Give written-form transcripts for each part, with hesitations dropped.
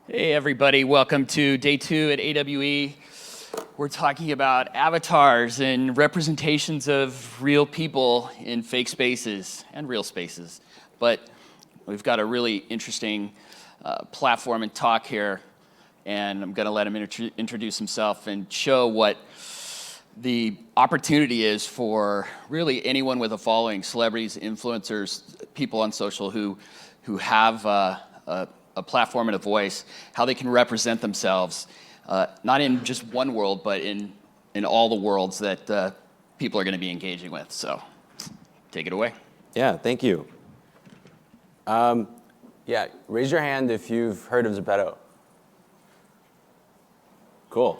Hey everybody, welcome to day 2 at AWE. We're talking about avatars and representations of real people in fake spaces and real spaces. But we've got a really interesting platform and talk here, and I'm gonna let him introduce himself and show what the opportunity is for really anyone with a following, celebrities, influencers, people on social who have a platform and a voice, how they can represent themselves, not in just one world, but in all the worlds that people are going to be engaging with. So take it away. Yeah, thank you. Yeah, raise your hand if you've heard of Zepeto. Cool.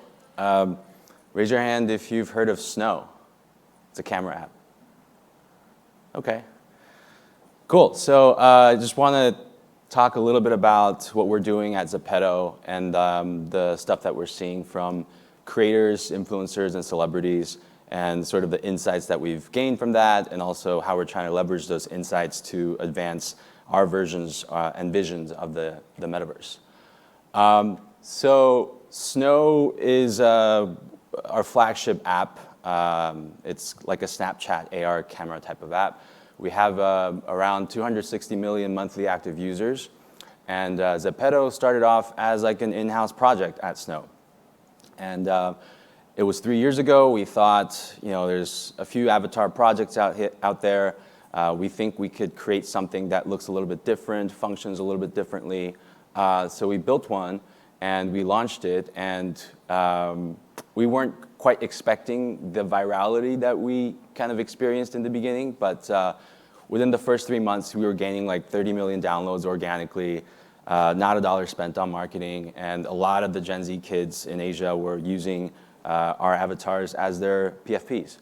Raise your hand if you've heard of Snow. It's a camera app. Okay. Cool. So I just want to talk a little bit about what we're doing at Zepeto and the stuff that we're seeing from creators, influencers, and celebrities, and sort of the insights that we've gained from that, and also how we're trying to leverage those insights to advance our versions and visions of the Metaverse. So Snow is our flagship app. It's like a Snapchat AR camera type of app. We have around 260 million monthly active users, and Zepeto started off as like an in-house project at Snow. And it was 3 years ago. We thought, there's a few avatar projects out there. We think we could create something that looks a little bit different, functions a little bit differently. So we built one, and we launched it, and we weren't quite expecting the virality that we kind of experienced in the beginning, but within the first 3 months, we were gaining like 30 million downloads organically, not a dollar spent on marketing, and a lot of the Gen Z kids in Asia were using our avatars as their PFPs.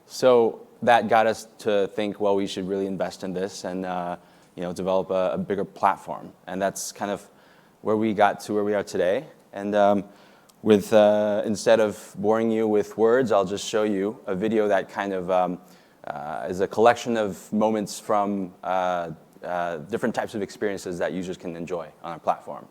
So that got us to think, well, we should really invest in this and develop a bigger platform, and that's kind of where we got to where we are today. And instead of boring you with words, I'll just show you a video that kind of is a collection of moments from different types of experiences that users can enjoy on our platform.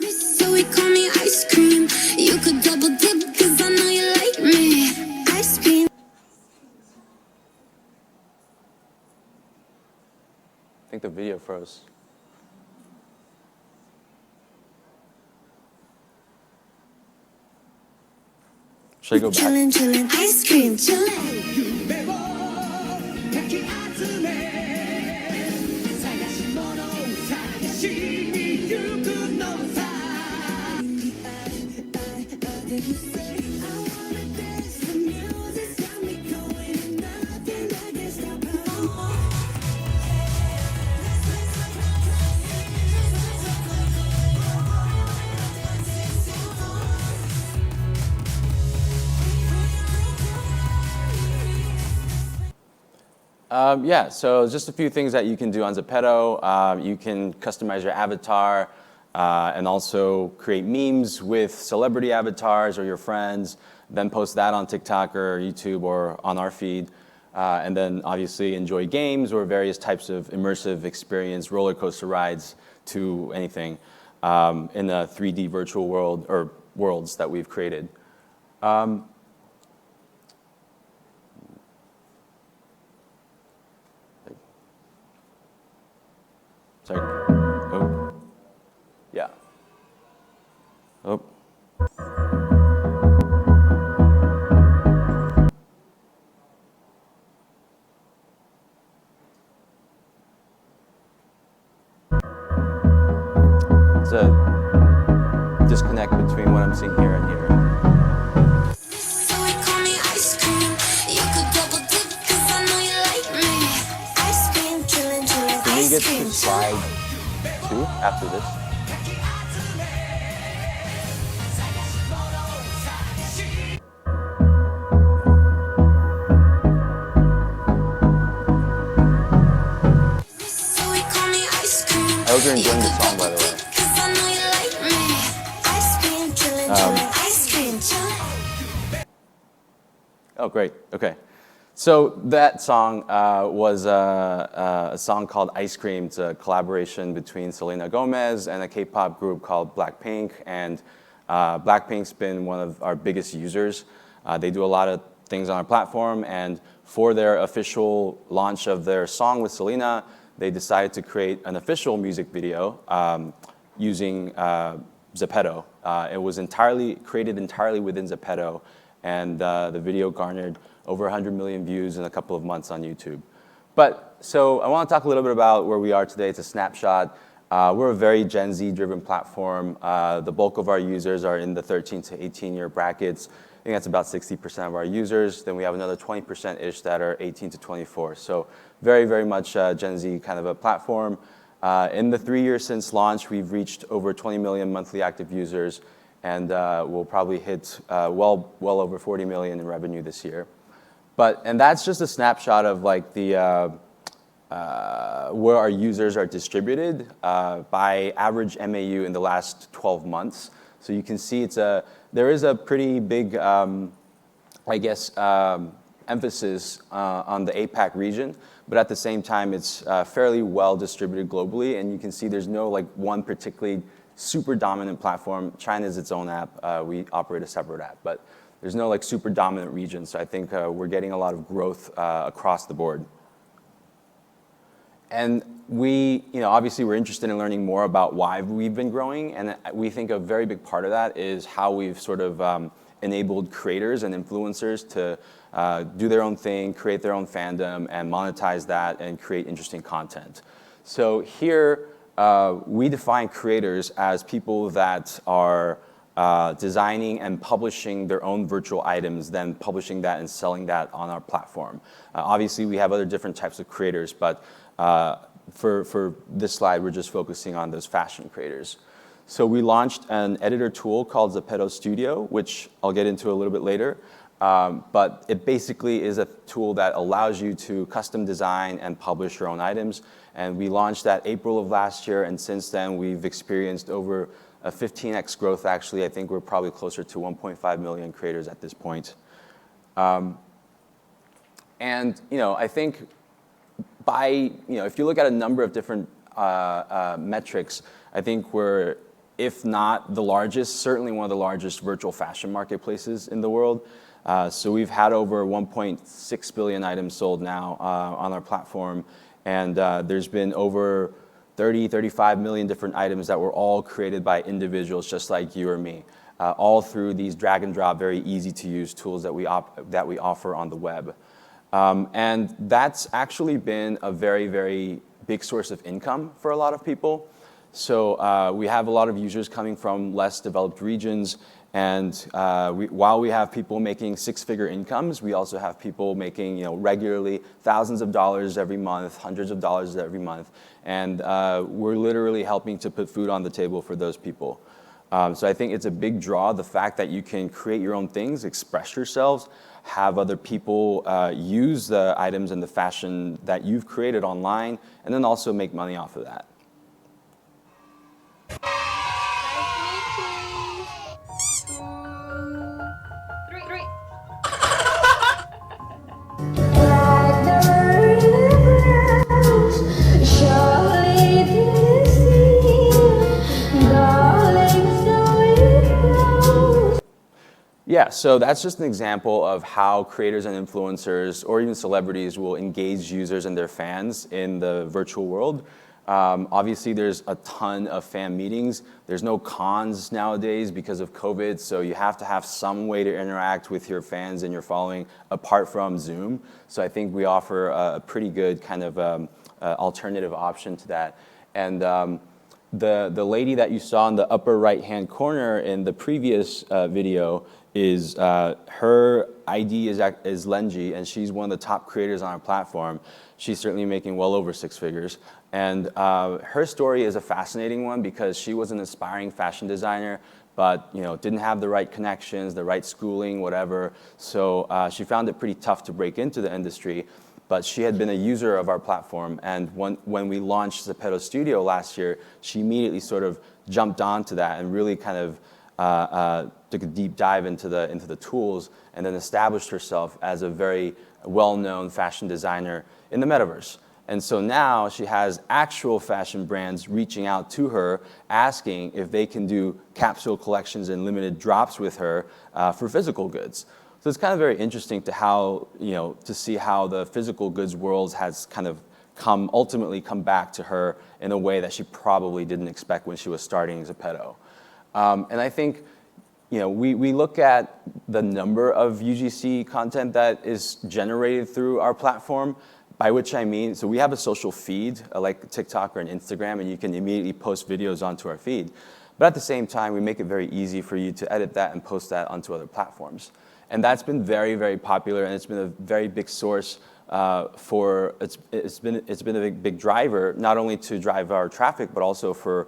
So we call me ice cream. You could double dip 'cause I know you like me. Ice cream. I think the video froze. Should I go back? Chillin', ice cream, chillin'. Yeah, so just a few things that you can do on Zepeto. You can customize your avatar and also create memes with celebrity avatars or your friends, then post that on TikTok or YouTube or on our feed. And then obviously enjoy games or various types of immersive experience, roller coaster rides to anything in a 3D virtual world or worlds that we've created. Sorry. Oh. Yeah. Oh. It's a disconnect between what I'm seeing here and here. So we call me ice cream. You could double dip 'cause I know you like me. Ice cream, chillin', Can we ice get cream, to slide 2 after this? So we call me ice cream. I hope you're enjoying the song, by the way. 'Cause I know you like me. Ice cream, chillin', ice cream, chillin'. Oh, great. Okay. So that song was a song called Ice Cream. It's a collaboration between Selena Gomez and a K-pop group called Blackpink. And Blackpink's been one of our biggest users. They do a lot of things on our platform. And for their official launch of their song with Selena, they decided to create an official music video using Zepeto. It was created entirely within Zepeto. And the video garnered over 100 million views in a couple of months on YouTube. So I want to talk a little bit about where we are today. It's a snapshot. We're a very Gen Z-driven platform. The bulk of our users are in the 13 to 18-year brackets. I think that's about 60% of our users. Then we have another 20%-ish that are 18 to 24. So very, very much Gen Z kind of a platform. In the 3 years since launch, we've reached over 20 million monthly active users, and we'll probably hit well over 40 million in revenue this year. And that's just a snapshot of like the where our users are distributed by average MAU in the last 12 months. So you can see there is a pretty big, I guess, emphasis on the APAC region, but at the same time, it's fairly well distributed globally, and you can see there's no like one particularly super dominant platform. China is its own app. We operate a separate app, but there's no like super dominant region. So I think we're getting a lot of growth across the board. And obviously we're interested in learning more about why we've been growing, and we think a very big part of that is how we've sort of enabled creators and influencers to do their own thing, create their own fandom, and monetize that and create interesting content. So here, we define creators as people that are designing and publishing their own virtual items, then publishing that and selling that on our platform. Obviously, we have other different types of creators, but for this slide, we're just focusing on those fashion creators. So we launched an editor tool called Zepeto Studio, which I'll get into a little bit later. But it basically is a tool that allows you to custom design and publish your own items. And we launched that April of last year, and since then we've experienced over a 15x growth. Actually, I think we're probably closer to 1.5 million creators at this point. And I think if you look at a number of different metrics, I think we're, if not the largest, certainly one of the largest virtual fashion marketplaces in the world. So we've had over 1.6 billion items sold now on our platform, and there's been over 35 million different items that were all created by individuals just like you or me, all through these drag and drop, very easy to use tools that we offer on the web. And that's actually been a very, very big source of income for a lot of people. So we have a lot of users coming from less developed regions, and while we have people making six-figure incomes, we also have people making regularly thousands of dollars every month, hundreds of dollars every month, and we're literally helping to put food on the table for those people. So I think it's a big draw, the fact that you can create your own things, express yourselves, have other people use the items and the fashion that you've created online, and then also make money off of that. Yeah, so that's just an example of how creators and influencers, or even celebrities, will engage users and their fans in the virtual world. Obviously, there's a ton of fan meetings. There's no cons nowadays because of COVID, so you have to have some way to interact with your fans and your following apart from Zoom. So I think we offer a pretty good kind of alternative option to that. And the lady that you saw in the upper right-hand corner in the previous video is her ID is Lenji, and she's one of the top creators on our platform. She's certainly making well over six figures. And her story is a fascinating one because she was an aspiring fashion designer, but didn't have the right connections, the right schooling, whatever. So she found it pretty tough to break into the industry. But she had been a user of our platform, and when we launched Zepeto Studio last year, she immediately sort of jumped onto that and really kind of took a deep dive into the tools, and then established herself as a very well-known fashion designer in the metaverse. And so now she has actual fashion brands reaching out to her, asking if they can do capsule collections and limited drops with her for physical goods. So it's kind of very interesting to see how the physical goods world has kind of ultimately come back to her in a way that she probably didn't expect when she was starting as a pedo. And I think, we look at the number of UGC content that is generated through our platform, by which I mean, so we have a social feed like TikTok or an Instagram, and you can immediately post videos onto our feed. But at the same time, we make it very easy for you to edit that and post that onto other platforms. And that's been very, very popular, and it's been a very big source it's been a big driver, not only to drive our traffic, but also for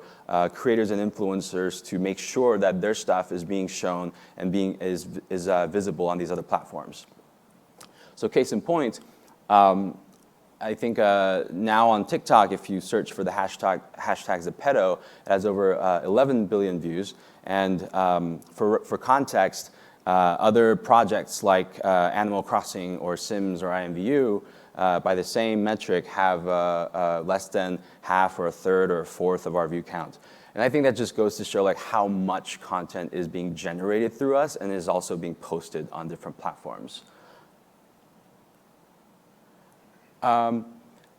creators and influencers to make sure that their stuff is being shown and is visible on these other platforms. So case in point, I think now on TikTok, if you search for the hashtags of pedo, it has over 11 billion views. And for context, other projects like Animal Crossing or Sims or IMVU, by the same metric, have less than half or a third or a fourth of our view count. And I think that just goes to show like how much content is being generated through us and is also being posted on different platforms.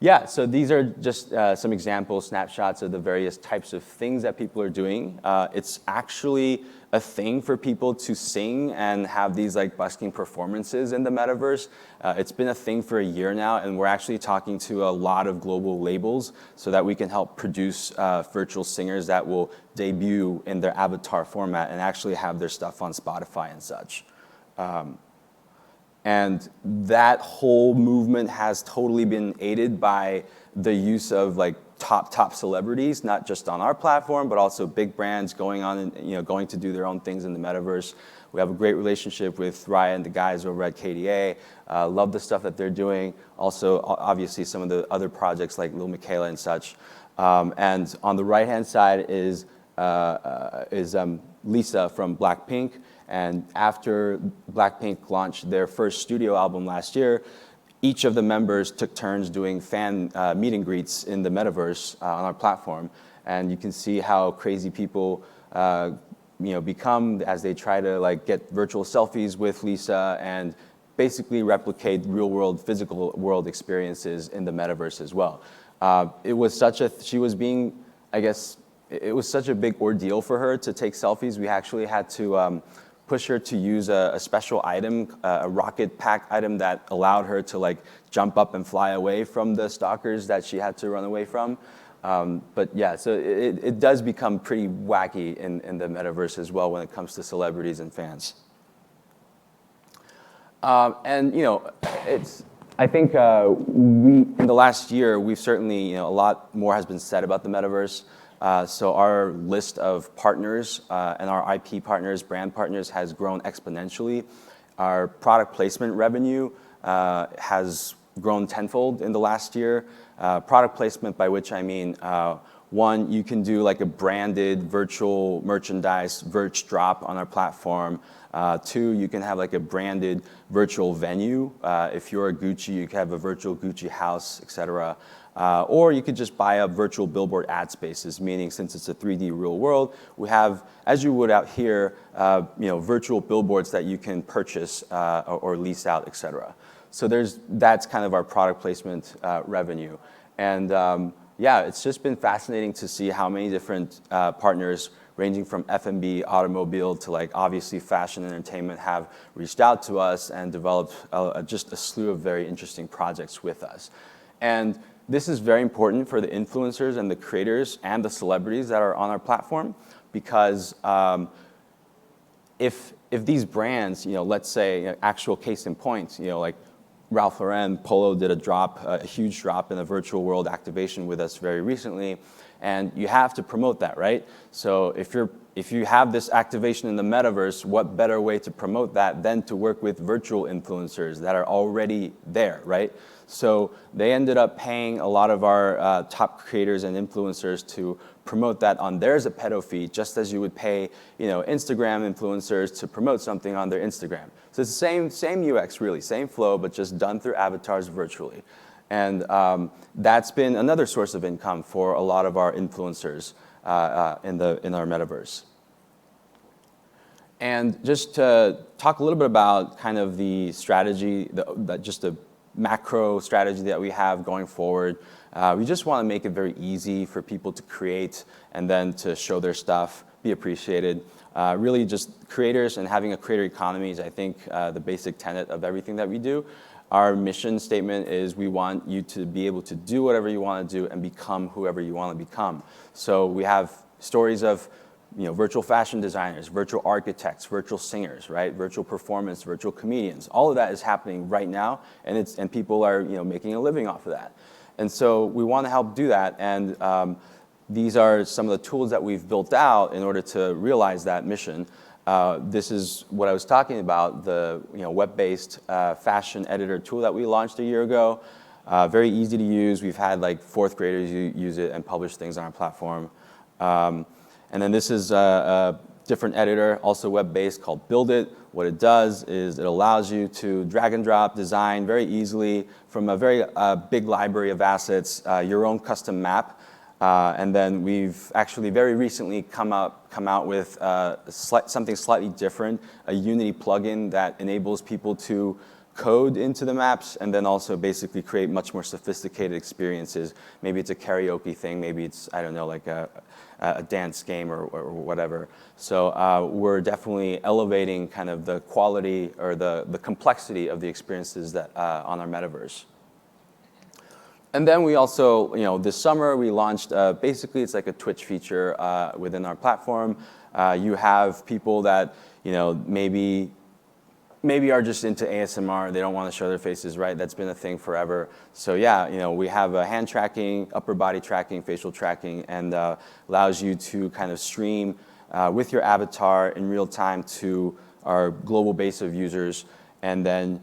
Yeah, so these are just some example snapshots of the various types of things that people are doing. It's actually a thing for people to sing and have these like busking performances in the metaverse. It's been a thing for a year now, and we're actually talking to a lot of global labels so that we can help produce virtual singers that will debut in their avatar format and actually have their stuff on Spotify and such. And that whole movement has totally been aided by the use of like top celebrities, not just on our platform, but also big brands going on and going to do their own things in the metaverse. We have a great relationship with Raya and the guys over at KDA. Love the stuff that they're doing. Also, obviously, some of the other projects like Lil Miquela and such. And on the right-hand side is Lisa from Blackpink. And after Blackpink launched their first studio album last year, each of the members took turns doing fan meet and greets in the metaverse on our platform. And you can see how crazy people become as they try to like get virtual selfies with Lisa and basically replicate real world, physical world experiences in the metaverse as well. It was such a big ordeal for her to take selfies. We actually had to push her to use a special item, a rocket pack item that allowed her to like jump up and fly away from the stalkers that she had to run away from. But yeah, so it does become pretty wacky in the metaverse as well when it comes to celebrities and fans. And I think in the last year, we've certainly, a lot more has been said about the metaverse. So our list of partners and our IP partners, brand partners, has grown exponentially. Our product placement revenue has grown tenfold in the last year. Product placement, by which I mean, one, you can do like a branded virtual merchandise Virch drop on our platform. Two, you can have like a branded virtual venue. If you're a Gucci, you can have a virtual Gucci house, etc. Or you could just buy up virtual billboard ad spaces, meaning since it's a 3D real world, we have, as you would out here, virtual billboards that you can purchase or lease out, etc. So that's kind of our product placement revenue. And yeah, it's just been fascinating to see how many different partners ranging from F&B, automobile to like obviously fashion and entertainment have reached out to us and developed just a slew of very interesting projects with us. And this is very important for the influencers and the creators and the celebrities that are on our platform because if these brands, let's say actual case in point, like Ralph Lauren, Polo did a huge drop in a virtual world activation with us very recently, and you have to promote that, right? So if you're if you have this activation in the metaverse, what better way to promote that than to work with virtual influencers that are already there, right? So they ended up paying a lot of our top creators and influencers to promote that on their Zepeto feed, just as you would pay, Instagram influencers to promote something on their Instagram. So it's the same UX, really, same flow, but just done through avatars virtually. And that's been another source of income for a lot of our influencers in our metaverse. And just to talk a little bit about kind of the strategy, just the macro strategy that we have going forward. We just want to make it very easy for people to create and then to show their stuff, be appreciated. Really just creators and having a creator economy is, I think, the basic tenet of everything that we do. Our mission statement is we want you to be able to do whatever you want to do and become whoever you want to become. So we have stories of virtual fashion designers, virtual architects, virtual singers, right? Virtual performance, virtual comedians. All of that is happening right now, and people are making a living off of that. And so we want to help do that, and these are some of the tools that we've built out in order to realize that mission. This is what I was talking about, the web-based fashion editor tool that we launched a year ago. Very easy to use. We've had like fourth graders use it and publish things on our platform. And then this is a different editor, also web-based, called Build It. What it does is it allows you to drag and drop design very easily from a very big library of assets, your own custom map. And then we've actually very recently come out with something slightly different, a Unity plugin that enables people to code into the maps and then also basically create much more sophisticated experiences. Maybe it's a karaoke thing, maybe it's, I don't know, like a dance game or whatever. So we're definitely elevating kind of the quality or the complexity of the experiences that on our metaverse. And then we also, this summer we launched, basically it's like a Twitch feature within our platform. You have people that, maybe are just into ASMR, they don't want to show their faces, right? That's been a thing forever. So yeah, we have hand tracking, upper body tracking, facial tracking, and allows you to kind of stream with your avatar in real time to our global base of users. And then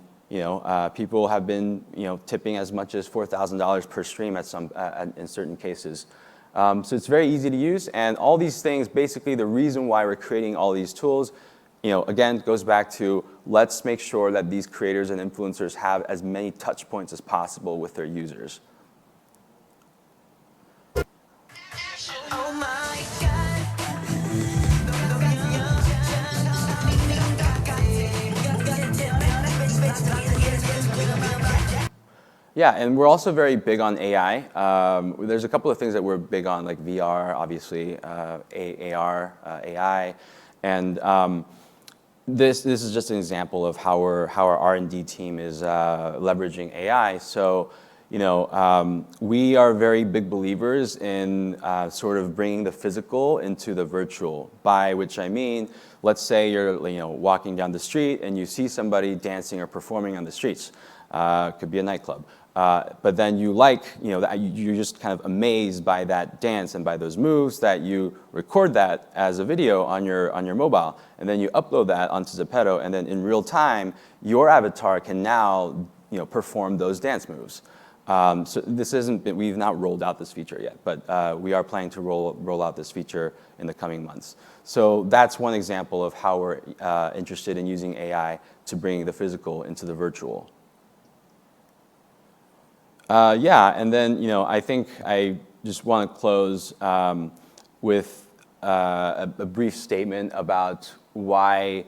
people have been tipping as much as $4,000 per stream in certain cases. So it's very easy to use, and all these things, basically the reason why we're creating all these tools, again, goes back to let's make sure that these creators and influencers have as many touch points as possible with their users. Oh my God. Yeah, and we're also very big on AI. There's a couple of things that we're big on, like VR, obviously, AR, AI, and this is just an example of how our R&D team is leveraging AI. So, we are very big believers in sort of bringing the physical into the virtual. By which I mean, let's say you're walking down the street and you see somebody dancing or performing on the streets. Could be a nightclub. But then you're just kind of amazed by that dance and by those moves that you record that as a video on your mobile, and then you upload that onto Zepeto, and then in real time, your avatar can now perform those dance moves. So we've not rolled out this feature yet, but we are planning to roll out this feature in the coming months. So that's one example of how we're interested in using AI to bring the physical into the virtual. And then I think I just want to close with a brief statement about why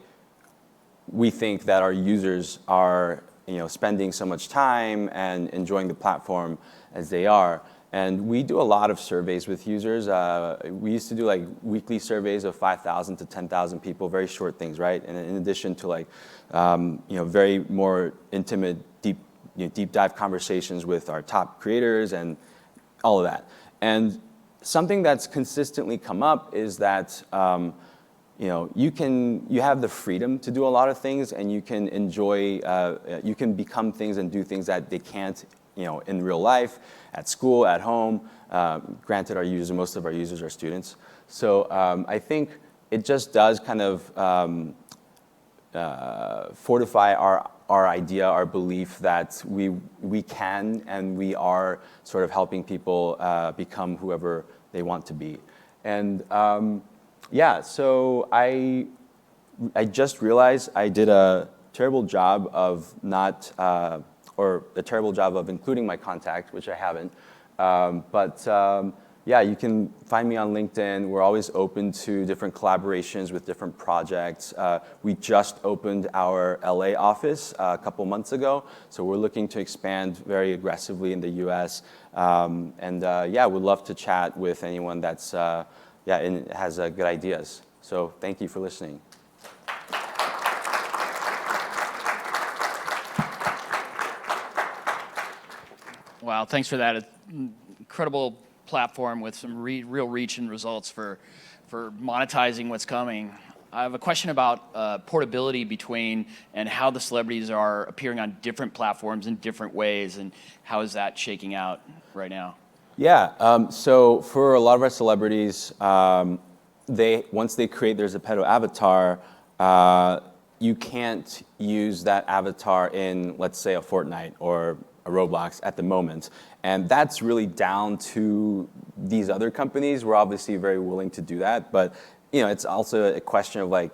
we think that our users are spending so much time and enjoying the platform as they are. And we do a lot of surveys with users. We used to do like weekly surveys of 5,000 to 10,000 people, very short things, right? And in addition to like very more intimate, deep dive conversations with our top creators and all of that. And something that's consistently come up is that you have the freedom to do a lot of things, and you can enjoy, you can become things and do things that they can't in real life, at school, at home. Granted, most of our users are students. So I think it just does kind of fortify our idea, our belief that we can and we are sort of helping people become whoever they want to be. And yeah, so I just realized I did a terrible job of not, or a terrible job of including my contact, which I haven't. Yeah, you can find me on LinkedIn. We're always open to different collaborations with different projects. We just opened our LA office a couple months ago, so we're looking to expand very aggressively in the US. Yeah, we'd love to chat with anyone that's has good ideas. So thank you for listening. Wow, thanks for that. Incredible platform with some real reach and results for monetizing what's coming. I have a question about portability between and how the celebrities are appearing on different platforms in different ways, and how is that shaking out right now? Yeah, so for a lot of our celebrities, once they create their Zepeto avatar, you can't use that avatar in, let's say, a Fortnite or a Roblox at the moment. And that's really down to these other companies. We're obviously very willing to do that, but it's also a question of like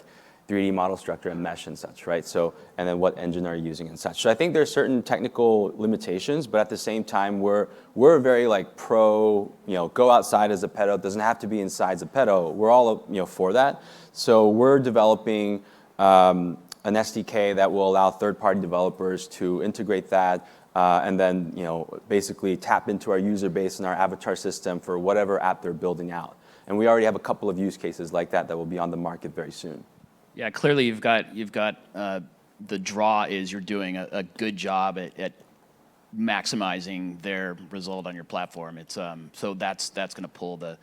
3D model structure and mesh and such, right? So, and then what engine are you using and such. So I think there's certain technical limitations, but at the same time, we're very like pro, go outside as Zepeto. It doesn't have to be inside Zepeto. We're all for that. So we're developing an SDK that will allow third-party developers to integrate that, and then basically tap into our user base and our avatar system for whatever app they're building out. And we already have a couple of use cases like that will be on the market very soon. Yeah, clearly you've got the draw is you're doing a good job at maximizing their result on your platform. It's so that's going to pull the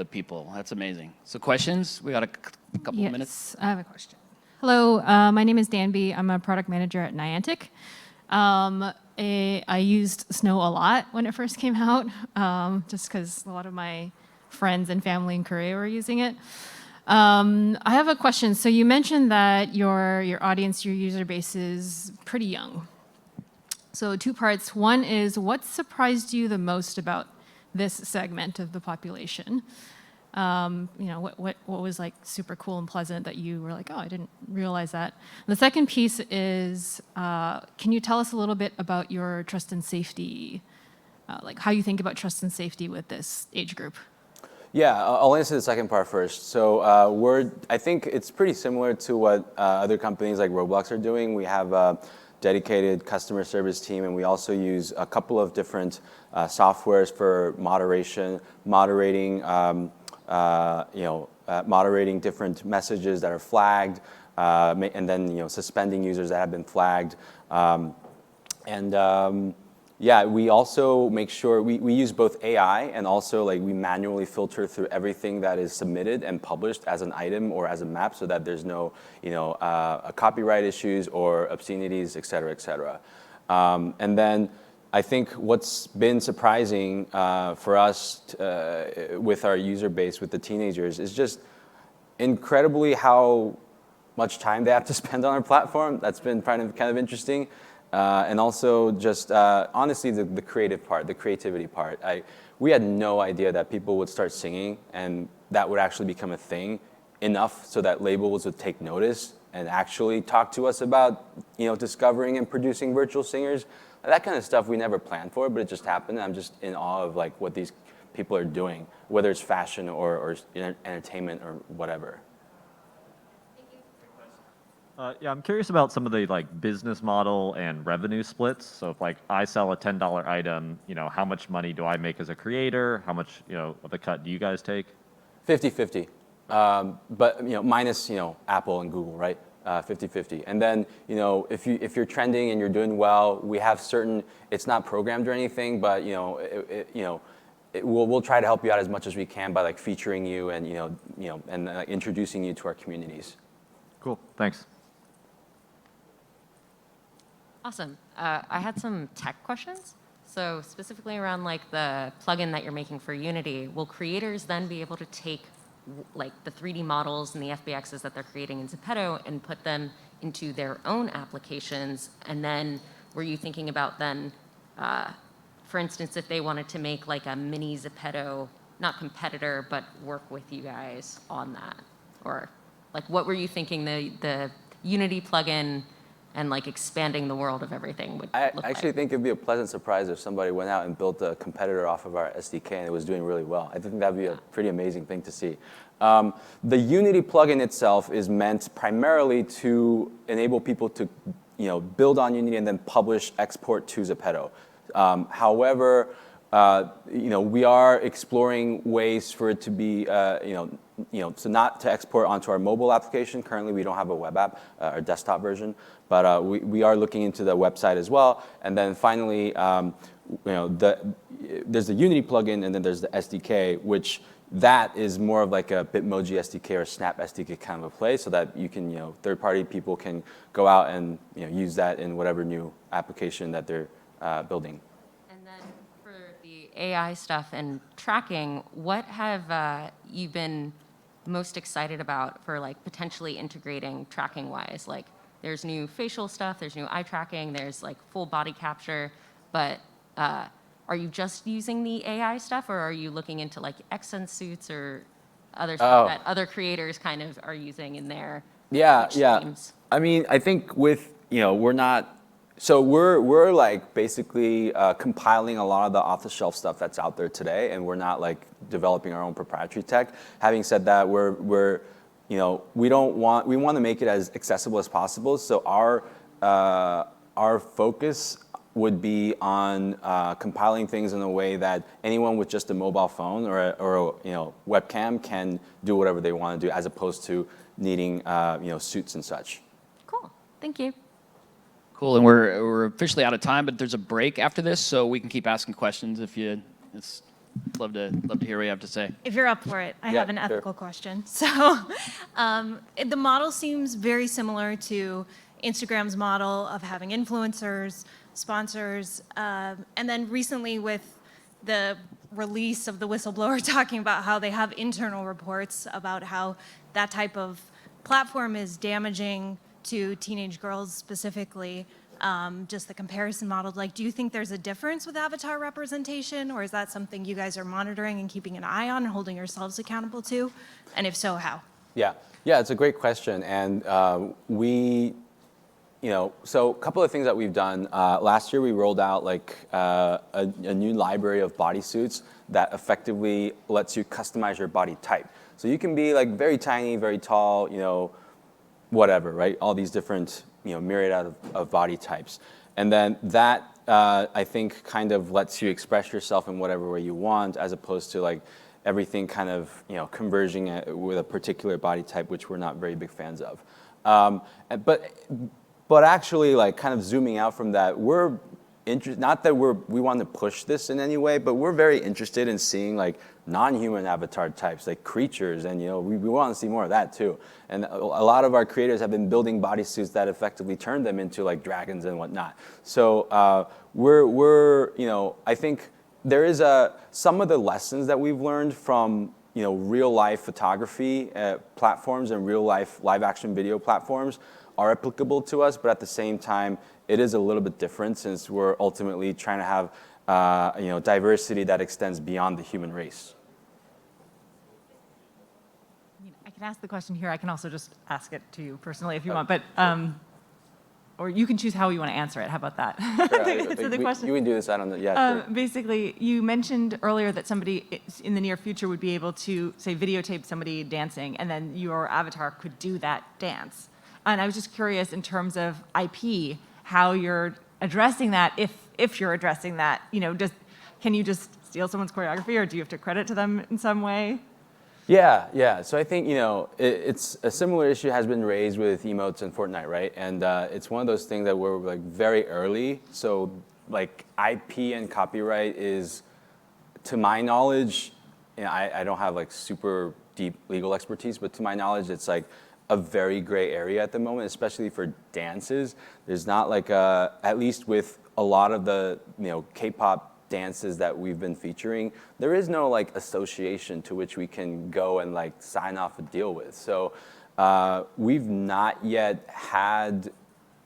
people. That's amazing. So questions? We got a couple of minutes. Yes, I have a question. Hello, my name is Danby. I'm a product manager at Niantic. I used Snow a lot when it first came out, just because a lot of my friends and family in Korea were using it. I have a question. So you mentioned that your audience, your user base is pretty young. So two parts. One is, what surprised you the most about this segment of the population? What was like super cool and pleasant that you were like, oh, I didn't realize that. And the second piece is, can you tell us a little bit about your trust and safety, like how you think about trust and safety with this age group? Yeah, I'll answer the second part first. So I think it's pretty similar to what other companies like Roblox are doing. We have a dedicated customer service team, and we also use a couple of different softwares for moderating different messages that are flagged, and then suspending users that have been flagged. Yeah, we also make sure we use both AI and also like we manually filter through everything that is submitted and published as an item or as a map, so that there's no copyright issues or obscenities, et cetera, et cetera. And then I think what's been surprising for us with our user base, with the teenagers, is just incredibly how much time they have to spend on our platform. That's been kind of interesting. And also just honestly the creative part, the creativity part. We had no idea that people would start singing and that would actually become a thing enough so that labels would take notice and actually talk to us about discovering and producing virtual singers. That kind of stuff we never planned for, but it just happened. I'm just in awe of like what these people are doing, whether it's fashion or entertainment or whatever. Yeah, I'm curious about some of the like business model and revenue splits. So if like I sell a $10 item, how much money do I make as a creator? How much of the cut do you guys take? 50-50, but minus Apple and Google, right? 50-50. And then if you're trending and you're doing well, we have certain. It's not programmed or anything, but we'll try to help you out as much as we can by like featuring you and introducing you to our communities. Cool. Thanks. Awesome. I had some tech questions. So specifically around like the plugin that you're making for Unity, will creators then be able to take like the 3D models and the FBXs that they're creating in Zepeto and put them into their own applications? And then were you thinking about then, for instance, if they wanted to make like a mini Zepeto, not competitor, but work with you guys on that? Or like what were you thinking the Unity plugin and like expanding the world of everything would I look actually like? think it'd be a pleasant surprise if somebody went out and built a competitor off of our SDK and it was doing really well. I think that'd be a pretty amazing thing to see. The Unity plugin itself is meant primarily to enable people to, build on Unity and then publish, export to Zepeto. However, we are exploring ways for it to be, so not to export onto our mobile application. Currently, we don't have a web app, our desktop version, but we are looking into the website as well. And then finally, there's the Unity plugin, and then there's the SDK, which that is more of like a Bitmoji SDK or Snap SDK kind of a play, so that you can, third-party people can go out and use that in whatever new application that they're building. And then for the AI stuff and tracking, what have you been most excited about for like potentially integrating tracking wise? Like there's new facial stuff, there's new eye tracking, there's like full body capture, but are you just using the AI stuff, or are you looking into like Excense suits or other stuff that other creators kind of are using in their streams? I mean, I think with, we're not, so we're like basically compiling a lot of the off-the-shelf stuff that's out there today, and we're not like developing our own proprietary tech. Having said that, we want to make it as accessible as possible. So our focus would be on compiling things in a way that anyone with just a mobile phone or a webcam can do whatever they want to do, as opposed to needing suits and such. Cool, thank you. Cool, and we're officially out of time, but there's a break after this, so we can keep asking questions if you. Love to hear what you have to say. If you're up for it, I have an ethical question. So the model seems very similar to Instagram's model of having influencers, sponsors, and then recently with the release of the whistleblower talking about how they have internal reports about how that type of platform is damaging to teenage girls specifically, just the comparison model. Like, do you think there's a difference with avatar representation, or is that something you guys are monitoring and keeping an eye on and holding yourselves accountable to? And if so, how? Yeah, it's a great question. And so a couple of things that we've done. Last year, we rolled out like a new library of bodysuits that effectively lets you customize your body type. So you can be like very tiny, very tall, whatever, right? All these different, myriad of body types. And then that, I think, kind of lets you express yourself in whatever way you want, as opposed to like everything kind of, converging with a particular body type, which we're not very big fans of. But actually, like kind of zooming out from that, we're not that we want to push this in any way, but we're very interested in seeing like non-human avatar types, like creatures, and we want to see more of that too. And a lot of our creators have been building bodysuits that effectively turn them into like dragons and whatnot. So I think there is some of the lessons that we've learned from real life photography platforms and real life live action video platforms are applicable to us, but at the same time, it is a little bit different, since we're ultimately trying to have diversity that extends beyond the human race. I can ask the question here. I can also just ask it to you personally if you want, but or you can choose how you want to answer it. How about that? Sure, So the question. You can do this. I don't know. Yeah. Sure. Basically, you mentioned earlier that somebody in the near future would be able to, say, videotape somebody dancing, and then your avatar could do that dance. And I was just curious, in terms of IP, how you're addressing that, if you're addressing that. Can you just steal someone's choreography, or do you have to credit to them in some way? Yeah. So I think it's a similar issue has been raised with emotes in Fortnite, right? And it's one of those things that we're like very early. So like IP and copyright is, to my knowledge, I don't have like super deep legal expertise, but to my knowledge, it's like a very gray area at the moment, especially for dances. There's not like at least with a lot of the K-pop dances that we've been featuring, there is no like association to which we can go and like sign off a deal with. So we've not yet had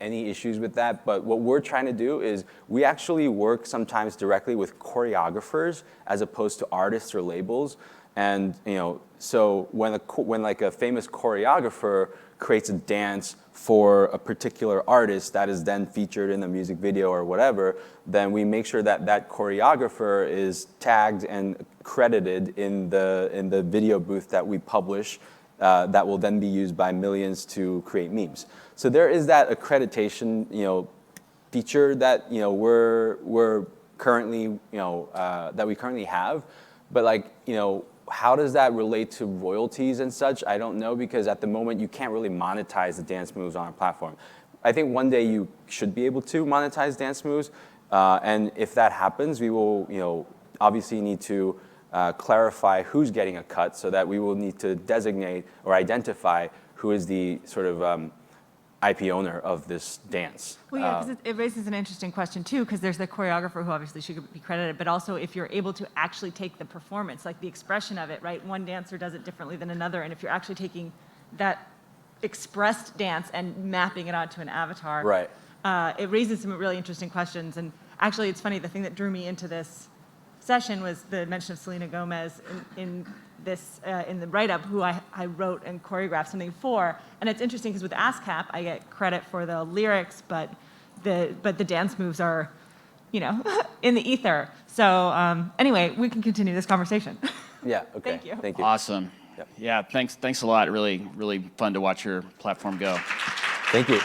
any issues with that, but what we're trying to do is we actually work sometimes directly with choreographers as opposed to artists or labels. And so when like a famous choreographer creates a dance for a particular artist that is then featured in a music video or whatever, then we make sure that that choreographer is tagged and credited in the video booth that we publish, that will then be used by millions to create memes. So there is that accreditation, feature that we're currently that we currently have, but like how does that relate to royalties and such? I don't know, because at the moment you can't really monetize the dance moves on our platform. I think one day you should be able to monetize dance moves, and if that happens, we will obviously need to clarify who's getting a cut, so that we will need to designate or identify who is the sort of IP owner of this dance. Well, yeah, because it raises an interesting question too, because there's the choreographer who obviously should be credited, but also if you're able to actually take the performance, like the expression of it, right? One dancer does it differently than another, and if you're actually taking that expressed dance and mapping it onto an avatar, Right. It raises some really interesting questions. And actually, it's funny, the thing that drew me into this session was the mention of Selena Gomez in the write-up, who I wrote and choreographed something for. And it's interesting because with ASCAP, I get credit for the lyrics, but the dance moves are, in the ether. So anyway, we can continue this conversation. Yeah. Okay. Thank you. Thank you. Awesome. Yep. Yeah, thanks a lot. Really, really fun to watch your platform go. Thank you.